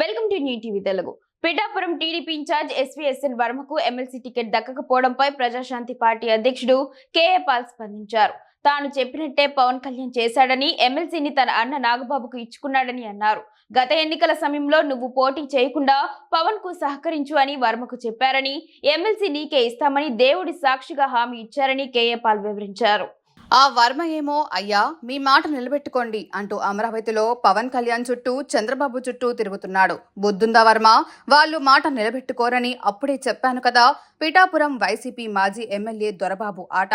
Welcome to New TV Telugu. Pithapuram TDP incharge SVSN వర్మకు MLC ticket దక్కకపోవడంపై Prajashanti party అధ్యక్షుడు KA Paul స్పందించారు. తాను చెప్పినట్టే పవన్ కళ్యాణ్ చేశాడని, ఎమ్మెల్సీని తన అన్న నాగబాబుకు ఇచ్చుకున్నాడని అన్నారు. గత ఎన్నికల సమయంలో నువ్వు పోటీ చేయకుండా పవన్ కు సహకరించు అని వర్మకు చెప్పారని, ఎమ్మెల్సీ నీకే ఇస్తామని దేవుడి సాక్షిగా హామీ ఇచ్చారని కేఏ పాల్ వివరించారు. ఆ వర్మ ఏమో అయ్యా మీ మాట నిలబెట్టుకోండి అంటూ అమరావతిలో పవన్ కళ్యాణ్ చుట్టూ చంద్రబాబు చుట్టూ తిరుగుతున్నాడు. బుద్ధుందా వర్మ? వాళ్ళు మాట నిలబెట్టుకోరని అప్పుడే చెప్పాను కదా. పిఠాపురం వైసీపీ మాజీ ఎమ్మెల్యే దొరబాబు ఆట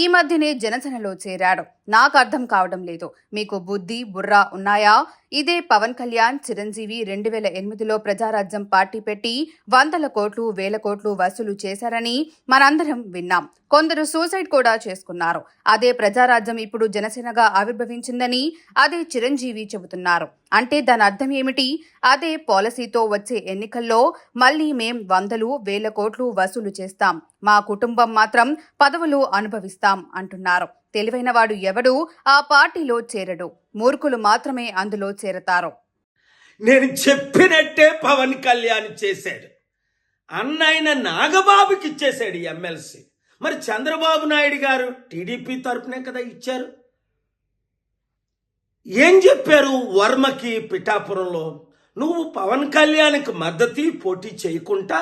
ఈ మధ్యనే జనసేనలో చేరాడు. నాకు అర్థం కావడం లేదు. మీకు బుద్ధి బుర్రా ఉన్నాయా? ఇదే పవన్ కళ్యాణ్ చిరంజీవి 2008లో ప్రజారాజ్యం పార్టీ పెట్టి 100 కోట్లు 1000 కోట్లు వసూలు చేశారని మనందరం విన్నాం. కొందరు సూసైడ్ కూడా చేసుకున్నారు. అదే ప్రజారాజ్యం ఇప్పుడు జనసేనగా ఆవిర్భవించిందని అదే చిరంజీవి చెబుతున్నారు. అంటే దాని అర్థం ఏమిటి? అదే పాలసీతో వచ్చే ఎన్నికల్లో మళ్లీ మేం 100,000 కోట్లు వసూలు చేస్తాం, మా కుటుంబం మాత్రం పదవులు అనుభవిస్తాం అంటున్నారు. తెలివైన వాడు ఎవడు ఆ పార్టీలో చేరడు. మూర్ఖులు మాత్రమే అందులో చేరతారు. నేను చెప్పినట్టే పవన్ కళ్యాణ్ చేశాడు. అన్నైన నాగబాబుకి ఇచ్చేశాడు ఎమ్మెల్సీ. మరి చంద్రబాబు నాయుడు గారు టీడీపీ తరపునే కదా ఇచ్చారు. ఏం చెప్పారు వర్మకి పిఠాపురంలో? నువ్వు పవన్ కళ్యాణ్కి మద్దతు పోటీ చేయకుండా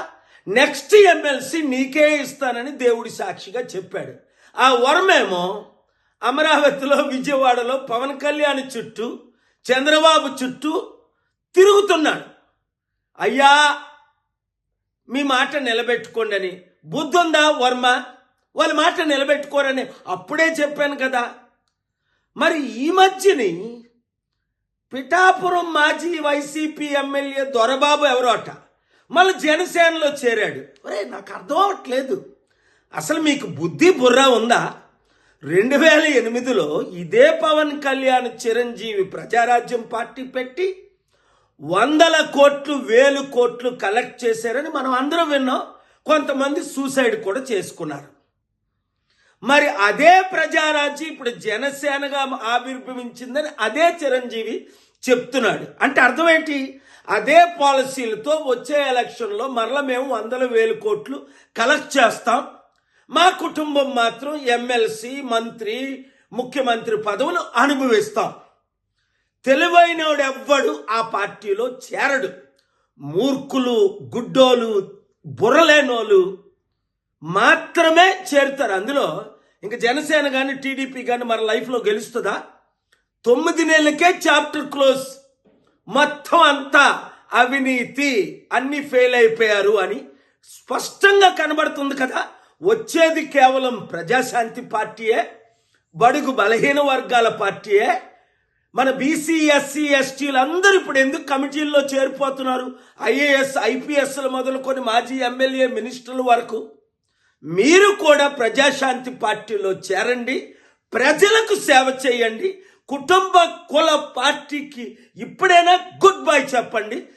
నెక్స్ట్ ఎమ్మెల్సీ నీకే ఇస్తానని దేవుడి సాక్షిగా చెప్పాడు. ఆ వర్మేమో అమరావతిలో విజయవాడలో పవన్ కళ్యాణ్ చుట్టూ చంద్రబాబు చుట్టూ తిరుగుతున్నాడు. అయ్యా మీ మాట నిలబెట్టుకోండి అని. బుద్ధుందా వర్మ? వాళ్ళ మాట నిలబెట్టుకోరని అప్పుడే చెప్పాను కదా. మరి ఈ మధ్యని పిఠాపురం మాజీ వైసీపీ ఎమ్మెల్యే దొరబాబు ఎవరోట మళ్ళీ జనసేనలో చేరాడు. ఒరే నాకు అర్థం అవ్వట్లేదు. అసలు మీకు బుద్ధి బుర్రా ఉందా? 2008లో ఇదే పవన్ కళ్యాణ్ చిరంజీవి ప్రజారాజ్యం పార్టీ పెట్టి 100 కోట్లు 1000 కోట్లు కలెక్ట్ చేశారని మనం అందరం విన్నాం. కొంతమంది సూసైడ్ కూడా చేసుకున్నారు. మరి అదే ప్రజారాజ్యం ఇప్పుడు జనసేనగా ఆవిర్భవించిందని అదే చిరంజీవి చెప్తున్నాడు. అంటే అర్థం ఏంటి? అదే పాలసీలతో వచ్చే ఎలక్షన్లో మరలా మేము 100,000 కోట్లు కలెక్ట్ చేస్తాం, మా కుటుంబం మాత్రం ఎమ్మెల్సీ మంత్రి ముఖ్యమంత్రి పదవులు అనుభవిస్తాం. తెలివైనోడు ఎవ్వడు ఆ పార్టీలో చేరడు. మూర్ఖులు గుడ్డోలు బుర్రలేనోళ్ళు మాత్రమే చేరుతారు అందులో. ఇంకా జనసేన కానీ టీడీపీ కానీ మన లైఫ్లో గెలుస్తుందా? 9 నెలలకే చాప్టర్ క్లోజ్. మొత్తం అంతా అవినీతి, అన్ని ఫెయిల్ అయిపోయారు అని స్పష్టంగా కనబడుతుంది కదా. వచ్చేది కేవలం ప్రజాశాంతి పార్టీయే, బడుగు బలహీన వర్గాల పార్టీయే. మన బీసీ ఎస్సీ ఎస్టీలు అందరూ ఇప్పుడు ఎందుకు కమిటీల్లో చేరిపోతున్నారు? ఐఏఎస్ ఐపీఎస్లు మొదలుకొని మాజీ ఎమ్మెల్యే మినిస్టర్ల వరకు. మీరు కూడా ప్రజాశాంతి పార్టీలో చేరండి, ప్రజలకు సేవ చేయండి, కుటుంబ కుల పార్టీకి ఇప్పుడైనా గుడ్ బై చెప్పండి.